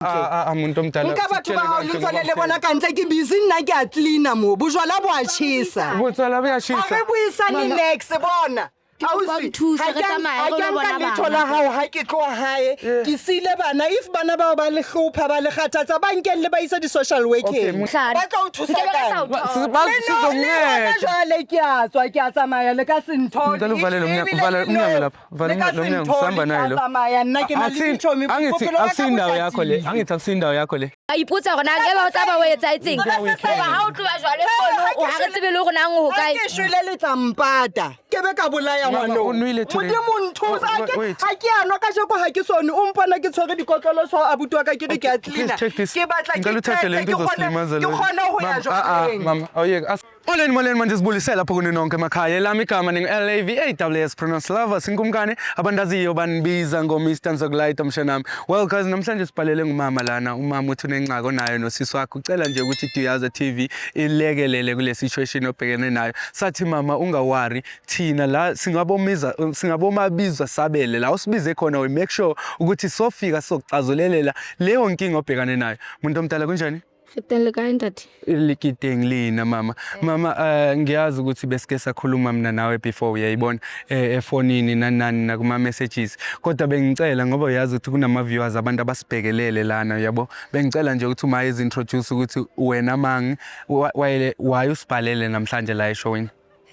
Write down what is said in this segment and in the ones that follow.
Muntu omdala. Nka batho ba hao le tsone le bona ka ntle ke busy nna ke a cleaner mo. Bojwala bo a tjhesa. Botswala bo a tjhesa. Re buisane next bona. Thola hao ha ke tloa hae ke sile bana if bana bao ba le hlopha ba le kgathatsa ba nkelle ba isa di social working ba tlo o thusa ka jwale ke a tswa ke a tsamaya le ka sentho nna ke na le dithomi akusindawo yakho le angithi akusindawo yakho le iputsa gona ke ba o tsa ba o etsa etseng ba ha o tloba jwale fono o ha re tsebe le go nang ho kae ke shwele le tlampata ke be ka bolaya ngwana o nwele today modimo nthusa ha ke anwa ka sheko ha ke sone o mpona ke tshwere dikotlolo so abuti wa ka ke ke a cleaner ke batla ke khona ho ya jwale mama awuyeke Molweni manje sibulisela lapho kuni nonke emakhaya lami igama LAVAWS Pronounce Lover singumkani abandaziyo banibiza ngo Mr Nzokulayita mshanami well guys namhlanje sibhalele ngumama lana umama uthi unenqako nayo nosisi wakhe ucela nje ukuthi Duyaza TV ilekelele kule situation obhekene nayo sathi mama ungawari thina la singabomabizwa sabele la usibize khona we make sure ukuthi sofika sokucazulelela leyo nkinga obhekane nayo umuntu omdala kunjani Ngitele ka ntate likiteng lina mama ngiyazi ukuthi besike sakhuluma mina nawe before uyayibona efonini nanani nakuma messages kodwa bengicela ngoba uyazi ukuthi kunama viewers abantu abasibhekelele lana yabo bengicela nje ukuthi uma izintroduce ukuthi wena mangi why usibhalele namhlanje la eshowini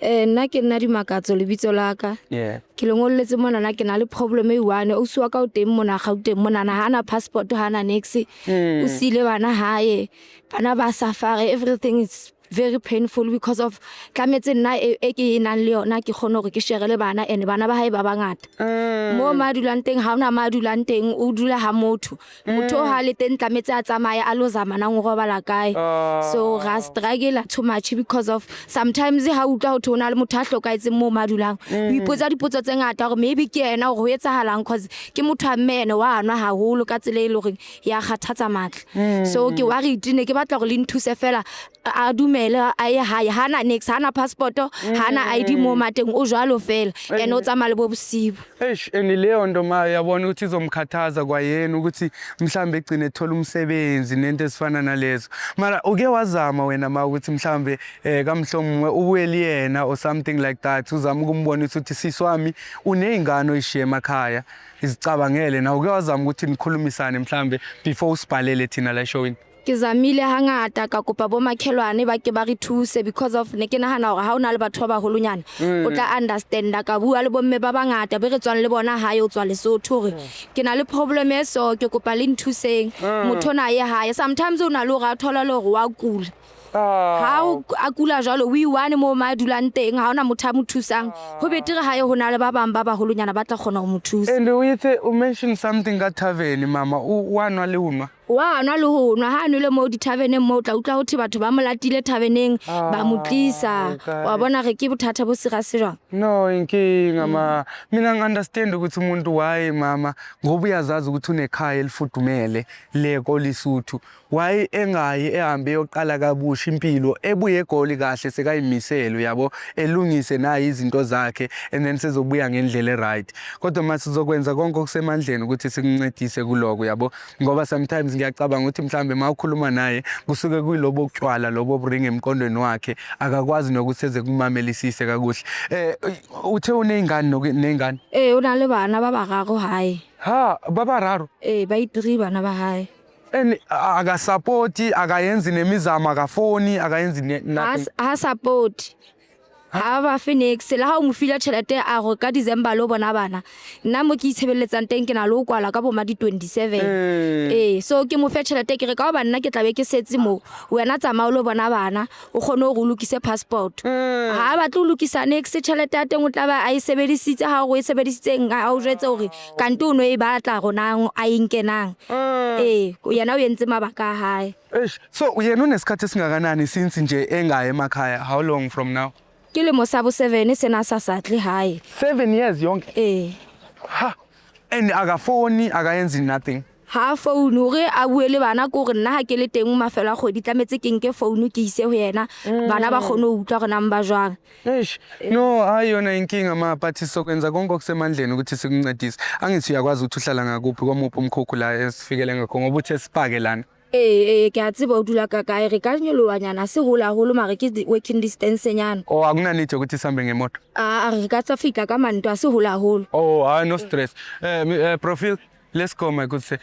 nna ke nna di makatso le bitso la ka ke lengoletse mona na ke na le problem e one o suwa ka o teng mona ga o teng mona na hana passport hana next o sile bana hae bana ba safari everything is very painful because of tlametse nna e ke nang le yona ke khone gore ke sherele bana and bana ba hae ba bangata mo madulang teng ha ona madulang teng o dula ha motho ha le teng tlametse a tsamaya a lo zama nang go bala kae so ga struggle too much because of sometimes ha utla ho thona le motho a hlokaetse mo madulang o ipotsa dipotso tse ngata gore maybe ke yena go etsahalang cause ke motho a mmene wa anwa ha holo ka tsele ile gore ya kgathatsa matla so ke wa re itine ke batla go le nthuse fela a dumele a ye hae hana next hana passport hana ID mo mateng o jwalo fela ene o tsamaya le bo bosibo leyo ndoma yabona ukuthi izomkhathaza kwayena ukuthi mhlambe egcine ethola umsebenzi nento ezifana nalezo mara uke wazama wena ma ukuthi mhlambe kamhlomwe ubuyele yena or something like that uzama ukumbona ukuthi siswami unezingane oyishiye emakhaya izicabangele na uke wazama ukuthi nikhulumisane mhlambe before usibhalele thina la showing ke zamile hangata ka kopa bo makhelwane ba ke ba re thuse because of ne ke nahana gore ha ona le batho ba holonyana o tla understand ka bua le bomme ba bangata be re tswang le bona hae o tswa Lesotho re ke na le problem e so ke kopa le nthuseng motho na ye hae sometimes o na le go thola le go wa kula ha a kula jalo we one mo madulang teng ha ona motho a mo thusang ho betere hae ho na le ba bang ba ba holonyana ba tla khona go mo thusa and you mention something ka tavern mama wanwa le unwa wa na le ho nwa ha nole mo di tavern mo tla utla uthi batho ba molatile taverneng ba motlisa wa bona re ke bothata bo sira se jwang no inkinga ma mina ngiunderstand ukuthi umuntu waye mama ngoba uyazazi ukuthi unekhaya elifudumele le kolisuthu why engayi ehambe yoqala kabusha impilo ebuye egoli kahle sekayimiselo yabo elungise nayi izinto zakhe and then sezobuya ngendlela eright kodwa mase sizokwenza konke okusemandleni ukuthi sikuncedise kuloko yabo ngoba sometimes ngiyacabanga ukuthi mhlambe mawukhuluma naye kusuke kuyilobo kucwala lobo bring emqondweni wakhe akakwazi nokuthi eze kumamelisise kakuhle uthe unezingane nengane una le bana ba bararo hae ha baba raro ba itri bana ba hae aka support akayenzi nemizamo akafoni akayenzi nothing ha support ha ba Phoenix la ha o mo fila tšhelete a go ka December lo bona bana nna mo ke itshebeletsang teng ke na le o kwala ka bo ma di 27 so ke mo fe tšhelete ke re ka ba nna ke tlabe ke setse mo wena tsamao lo bona bana o khone go lokise passport ha ba tlo lokisa next tšhelete ya teng o tla ba a isebedisitse ha go isebedisitseng a o jetse hore kanto o no e batla gona a inkenang yena o yentse mabaka hae so yena unesikhathi singakanani since nje engaye emakhaya how long from now ke le mo sabo 7 sena sa satle hae 7 years yonke ha and akafoni akayenzi nothing ha phone hore a bue le bana ko re nna ha ke le teng mafelo a kgwedi tlametse ke nke phone ke ise ho yena bana ba khone ho utlwa re namba jwang. No ayona inkinga maphathi sokwenza konke okusemandleni ukuthi sikuncedise. Angithi uyakwazi ukuthi uhlala ngakuphi komuphi umkhukhu la esifikele ngakho ngoba uthe sipake lana. Ke a tseba o dula ka kae re ka nyolowanyana se hola holo mare ke working distance nyana. Oh akunanithi ukuthi sihambe ngemoto. Re ka tsa fika ka manto a se hola holo. Oh no stress. Profile, let's go my good say.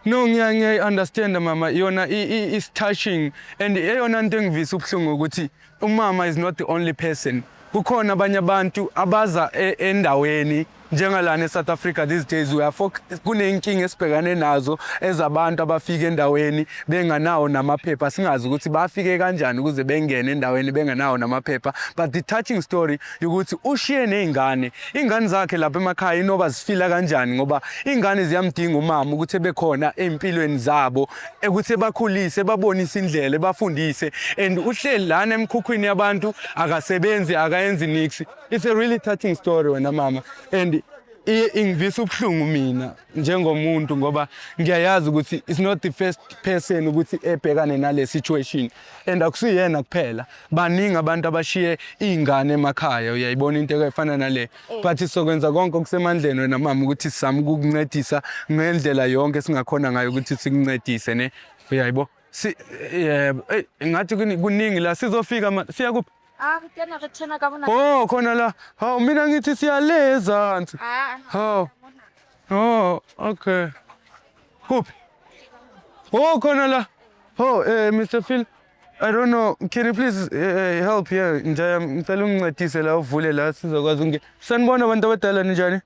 No ngiya understand mama yona is touching and eyona into engivisa ubhlungu ukuthi umama is not the only person. Kukhona abanye abantu abaza endaweni njengalana eSouth Africa these days kunenkinga esibhekane nazo ezabantu abafika endaweni benganawo namaphepha singazi ukuthi bafike kanjani ukuze bengene endaweni benganawo namaphepha but the touching story ukuthi ushiye nezingane zakhe lapha emakhaya inoba zifila kanjani ngoba ingane ziyamdinga umama ukuthi ebekhona empilweni zabo ukuthi bakhulise babonise indlela bafundise and uhleli lana emkhukhwini yabantu akasebenzi akayenzi nix. It's a really touching story wena mama and ingivisa ubhlungu mina njengomuntu ngoba ngiyayazi ukuthi it's not the first person ukuthi ebhekane nale situation and akusiyena kuphela baningi abantu abashiye izingane emakhaya uyayibona into efana nale but sokwenza konke okusemandleni wena mama ukuthi sizame ukukuncedisa ngendlela yonke singakhona ngayo ukuthi sikuncedise ne uyayibo ngathi kuningi la sizofika siya kuphi. Kena re tshena ka bona. Oh khona la. Hawu mina ngithi siyaleza nsi. Hawu. Oh okay. Kuphi? Oh khona la. Oh Mr. Phil, I don't know, can you please help here? Ngicela ungincedise la uvule la sizokwazi unge. Sanibona abantu abadala njani?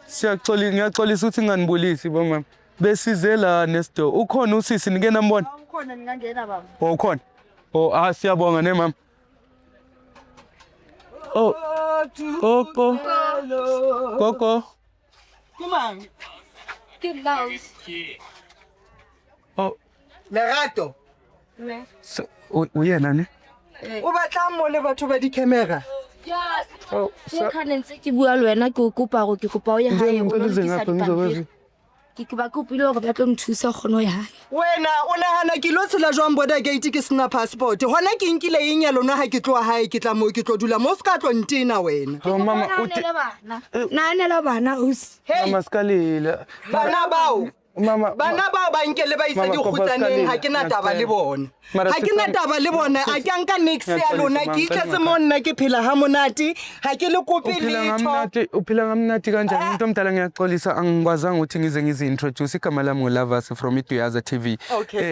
Ngiyaxolisa ukuthi nginganibulisi bomama. Besize la nesto. Ukhona usisi nike nambona? Ukhona ngingangena baba. Oh ukhona. Oh siyabonga ne mama. Oh, Coco. Coco. Kumang. Oh. Lerato. So, uyena ne? O batla mo le batho ba di camera. Yes. Oh, so khanentse ke bua le wena ke o kopa go ke kopa o ye hae o lo disa dipampiri. Ke ba kopile gore ba tlo nthusa gono ya hae. Wena o nahana ke lo tshela jwang border gate ke sena passport. Hona ke nkile eng ya lona ha ke tloa hae ke tla mo ke tlo dula mo ska tlo ntena wena. Oh mama o naanela bana usi. Mama skalile. Bana bao. Mama bana bao ba nkele ba isa di khutsaneng ha ke na taba le bona. Ha ke na taba le bona a ke nka next ya lona ke itletse mo nna ke phela ha monate ha ke le kope letho. Uphila ngamnati kanjani umuntu omdala ngiyaxolisa angikwazanga ukuthi ngize ngizintroduce igama lami nguLovers from iDuyaza TV.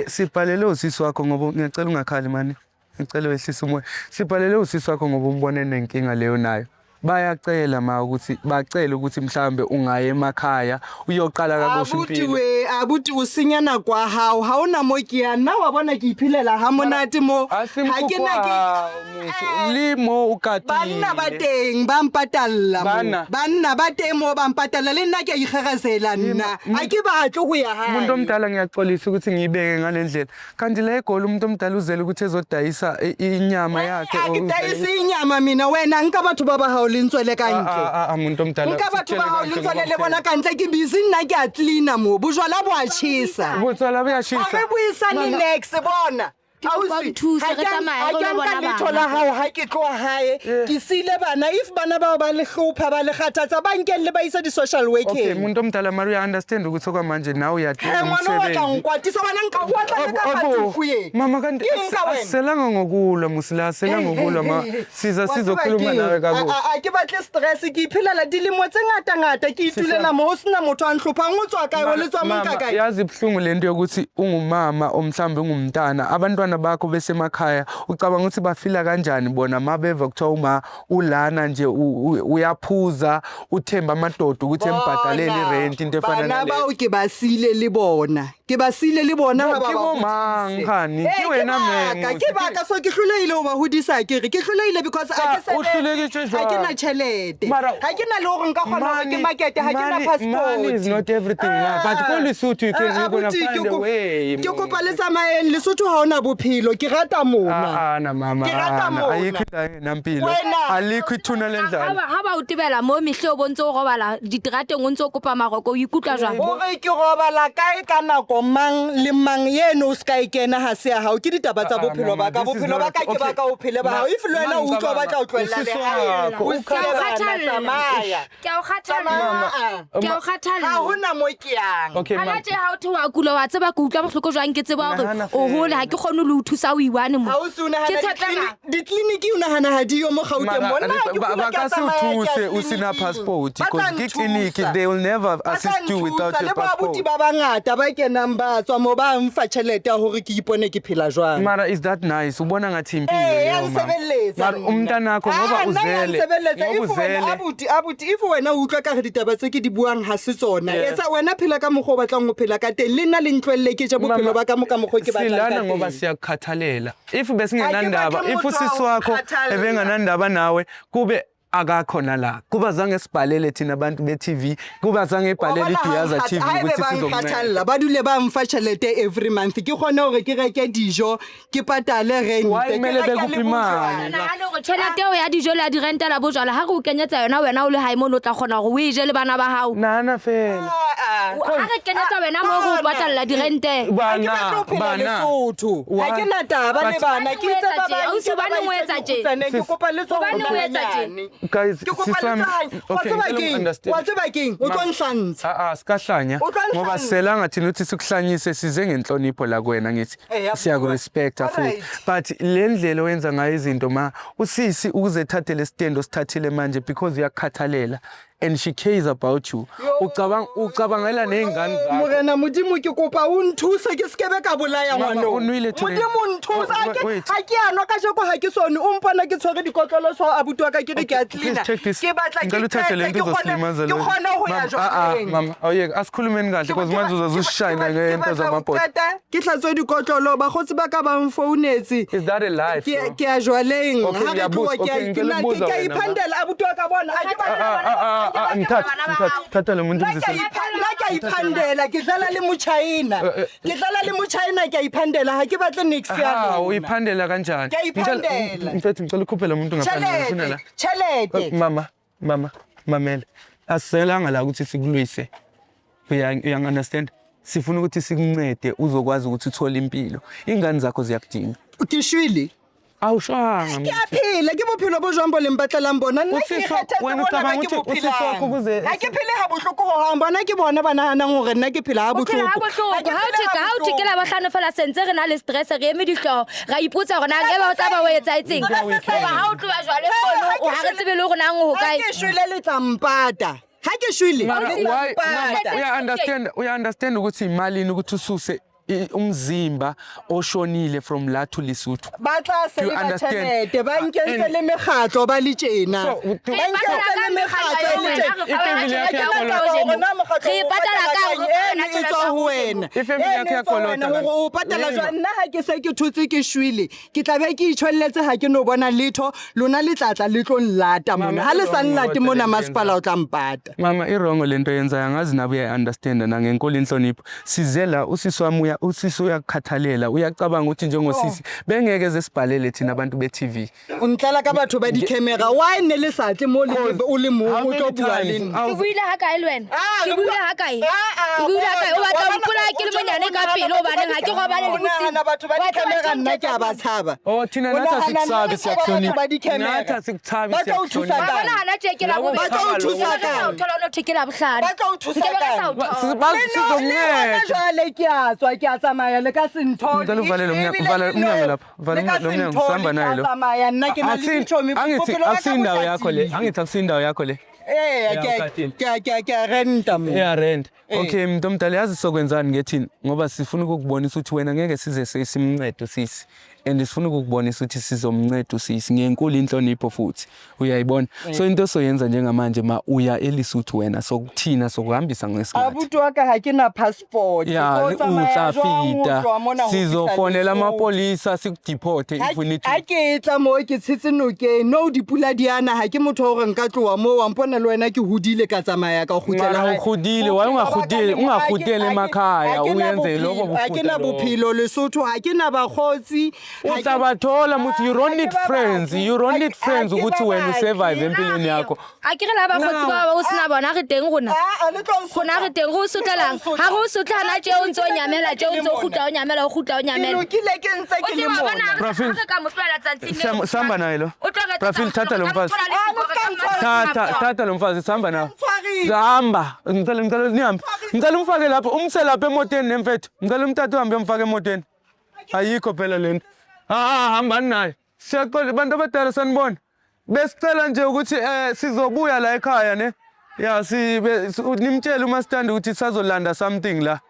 Sibhalele usisi wakho ngoba ngiyacela ungakhali mani. Ngicela wehlisa umoya. Sibhalele usisi wakho ngoba umbone nenkinga leyo nayo. Bayacela ukuthi bacela ukuthi mhlambe ungaye emakhaya uyoqala kabusha impilo. Abuti usinyana kwa hao haona mo ke yana wa bona ke iphilela ha monate mo ha ke na ke limo ukatile. Banna ba teng ba mpatalla mo banna ba teng mo ba mpatalla le nna ke ikharazela nna ha ke batle go ya hae. Umuntu omdala ngiyaxolisa ukuthi ngiyibeke ngalendlela kanti la egoli umuntu omdala uzele ukuthi ezodayisa inyama yakhe. Akudayisa inyama mina wena nka batho ba ba lintswele ka ntle umuntu omdala nka batho ba lintswele le bona ka ntle ke busy nna ke a cleaner mo bojwala bo a chisa bojwala bo a chisa re buisane next bona thusa re tsamaya go bona bana thola hao ha ke tloa hae ke sile bana if bana ba ba le hlopha ba le kgathatsa ba nkelle ba isa di social working. Okay umuntu omdala Maria understand ukuthi okwamanje nawe uyadinga umsebenzi mwana wangikwatisa wena ngikawatla ka phathu kuye mama kanti aselanga ngokulwa musila selanga ngokulwa ma sizokhuluma nawe kakuhle a ke batle stress ke iphilela dilemo tse ngata ke itulela mo sina motho a nhlopha ngotswa kae o letswa monka kae. Yazi ibhlungu lento yokuthi ungumama omhlambe ungumntana abantwana bakho besemakhaya ucabanga ukuthi bafila kanjani bona mabeva kuthiwa uma ulana nje uyaphuza uthemba amadoda ukuthi embhadalele irent into efana nale. Bana ba ke basile le bona ke ba sile le bona ha ba Ke bo mang khani? Ke wena mengo. ke ba ka so ke hlolehile ho ba hodisa ke re ke hlolehile because a ke o hlolehile ha ke na tjhelete ha ke na le hore nka kgona hore ke market ha ke na passport. Money is not everything but ko Lesotho you can gonna find a way. Ke kopa le tsamaeng Lesotho ha ona bophelo ke rata mona na mama ayikho nampilo alikho ithuna lendlala ha ba o tebela mo mehle o bontse o robala diterateng o ntse o kopa maroko o ikutlwa jwang hore ke robala kae ka nako mang le mang yeno o ska ikena ha se hao ke ditaba tsa bophelo ba ka ke ba ka o phele ba hao if le wena o utlwa ba tla o tlwella le hae o tsamaya ke o kgathala ha hona mo ke yang ha tse ha o thewa kula wa tseba ke utlwa bohloko jwang ke tseba hore o hole ha ke kgone le o thusa o iwane mo ke tshepela ditliniki o nahana ha di yo mo Gauteng mona ba ka se o thuse o sena passport because ke clinic they will never assist you without a passport le ba bangata ba kenang ba tswa mo ba mfa tjhelete hore ke ipone ke phela jwang mara is that nice ubona ngathi impilo mara umntana wakho ngoba uzele abuti if wena o utlwa ka re ditaba tse ke di buang ha se tsona etsa wena phela ka mokgo ba tlang go phela ka teng le nna le ntlwelle ke je bophelo ba ka mo ka mokgo ke batlang ka teng silana ngoba siyakhathalela if besingenandaba if usisi wakho ebenganandaba nawe kube akakhona la kuba zange sibhalele thina abantu be-TV kuba zange ibhalele iDuyaza TV ukuthi sizomncela ba dule ba mfa tjhelete every month ke khona hore ke reke dijo ke patale rent ke mele bekuphi imali na hore tjhelete o ya dijo le di renta la bojala ha re o kenyetsa yona wena o le hae mo no tla khona hore o ije le bana ba hao nana fela ha re kenyetsa wena mo go patalla di rente bana Lesotho ha ke na taba le bana ke itse ba ba o se bana o etsa tje ke kopa le tsona o etsa tje guys watsebakeng o tlo nhlantsha sikahlanya ngoba selanga thina uthi sikuhlanyise size ngenhlonipho la kuwena ngithi siyakurespecta futhi but le ndlela oyenza ngayo izinto ma usisi ukuze ethathe lesitendo sithathile manje because uyakhathalela and she cares about you ucabangela neingane zakho morena modimo ke kopa o nthuse ke skebe ka bolaya ngwana modimo nthusa ha ke anwa ka jeko ha ke sone o mpona ke tshwere dikotlolo so abuti wa ka ke re ke a cleaner ke batla ke khona ho ya jwang mama awuyeke asikhulumeni kahle because manje uzozishayina ngento zamabhoda ke hlatswe dikotlolo ba khotsi ba ka ba mfounetse is that a life ke a jwaleng ha re tloa ke iphandela abuti wa ka bona ngithatha lo muntu ke iphandela ke dlala le mochina ke iphandela ha ke batle next ya uyiphandela kanjani mfethu ngicela ukhuphe lo muntu ngaphandle ufunela chelete mama mamela aselanga la ukuthi sikulwise uyang understand sifuna ukuthi sikuncede uzokwazi ukuthi uthole impilo ingane zakho ziyakudinga ukishwili awushanga ngiyaphila ke bophelo bo jwang bo le mpatlelang bona nna ke kgetha wena ucabanga ukuthi usisokho kuze ha ke phele ha bohloko ho hang bona ke bona bana hanang hore nna ke phela ha bohloko ha o tikela ba hlano fela sentse re na le stress re eme dihlo ra ipotsa hore na ngeba o tsaba o etsa etseng ha o tloba jwale fono o ha re tsebe le hore nang ho kae ke shwele le tlampata ha ke shwele uya understand ukuthi imali ukuthi ususe umzimba oshonile from la to Lesotho batla se bathelete ba nkentse le megatlo ba le tjena ba nkentse le megatlo le tjena ifamily yakhe ya kolota re patala ka etswa ho wena ifamily yakhe ya kolota o patala jwa nna ha ke se ke thutse ke shwile ke tla be ke itshwelletse ha ke no bona letho lona le tlatla le tlo nlata mona ha le sa nlate mona masipala o tla mpata mama irongo lento yenza yangazi nabe uya understand na ngenkolo inhlonipho sizela usisi wami usisi uyakhathalela uyacabanga ukuthi njengosisi bengeke zesibhalele thina abantu be-TV untlela ka batho ba di-camera why ne le satle mo o le mo o tlo bua le nna ke buile ha kae le wena ke buile ha kae o batla mpula ke le monyane ka pele o baneng ha ke robale le bosiu batho ba di-camera nna ke a ba tshaba thina nathi asikusabi siyakuhlonipha nathi asikusabi siyakuhlonipha bona hana tekela bo ba tla o thusa ka thola no tekela bohlano ba tla o thusa ka sizomnceda jwale ke a tswa ke a tsamaya le ka sentho ngicela uvalele umnyango lapha vala umnyango sihamba naye lo tsamaya nna ke na le dithomi angithi akusindawo yakho le renta mina. Yeah, rent. Okay, mntu omdala yazi sokwenzani ngethini ngoba sifuna ukukubonisa ukuthi wena ngeke size simncede sisi. And sifuna ukukubonisa ukuthi sizomnceda sisi ngenkulu inhlonipho futhi. Uyayibona? So into soyenza njengamanje uya eLesotho wena sokuthina sokuhambisa ngesikhathi. Abuti waka ha ke na passport. Yeah, utlafita. Sizofonela amapolisa sikudeporte if we need to. Ha ke tla mo ke tsitsinokeng no dipula diana ha ke motho hore nka tloa mo wa mpona le wena ke hudile ka tsamaya ka khutlela. Khudile wa ungahudele emakhaya uyenze lokho bukhudelo. Ha ke na bophelo Lesotho ha ke na bakgotsi. Utabathola muthi you don't need friends ukuthi wena usurvive empilweni yakho. Akere la bakgotsi ba o sina bona re teng gona. Gona re teng go sutlelang. Ha go sutlana tje o ntso nyamela tje o ntso gutla o nyamela. Lokile ke ntse ke le mona. Profil samba nayo. Profil tata lo mfazi. Tata lo mfazi samba nayo. Zihamba ngicela umfake lapho umse lapha emotweni nemfethu ngicela umtata uhambe umfake emotweni ayikho phela lento hambani naye siyaqola abantu abadala sanibona besicela nje ukuthi sizobuya la ekhaya ne ya nimtshele uMaStandi ukuthi sazolanda something la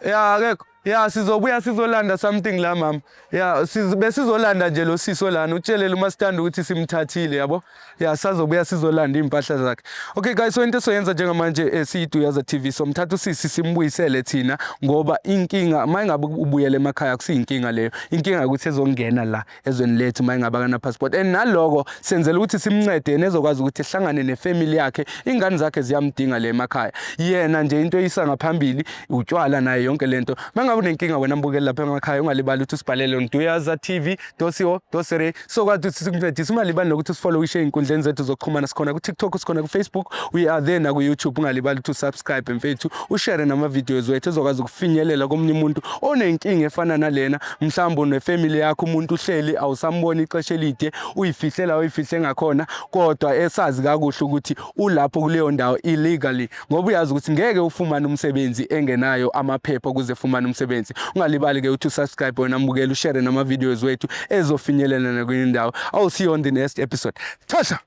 ya akekho ya sizobuya sizolanda something la mama ya besizolanda nje lo siso lana utshelela uMaStandi ukuthi simthathile yabo ya sazobuya sizolanda impahla zakhe. Okay guys, so into soyenza njengamanje siyiDuyaza TV somthatha usisi simbuyisele thina ngoba inkinga mayingabe ubuyele emakhaya kusiyinkinga leyo. Inkinga ukuthi ezongena la ezweni lethu mayingabe kana passport and naloko senzela ukuthi simncede nezokwazi ukuthi ehlangane nefamily yakhe. Ingane zakhe ziyamdinga le emakhaya. Yena nje into eyisa ngaphambili utshwala naye yonke lento. Unenkinga wena mbukeli lapha emakhaya ungalibali ukuthi usibhalele Duyaza TV.co.za so kwathi sikuncedisa ungalibali nokuthi usifollow ey'nkundleni zethu zokuxhumana sikhona ku-TikTok sikhona ku-Facebook we are there na ku-YouTube ungalibali ukuthi usubscribe mfethu ushare nama-videos wethu ezokwazi ukufinyelela komunye umuntu onenkinga efana nalena mhlawumbe unefamily yakho umuntu uhleli awusamboni ixesha elide uyifihle ngakhona kodwa esazi kakuhle ukuthi ulapho kuleyo ndawo illegally ngoba uyazi ukuthi ngeke ufumane umsebenzi engenayo amaphepha ukuze ufumane umsebenzi. Ungalibali ke ukuthi usubscribe wena mbukeli ushare nama videos wethu ezofinyelela na kwenye ndawo. I'll see you on the next episode. Tasha.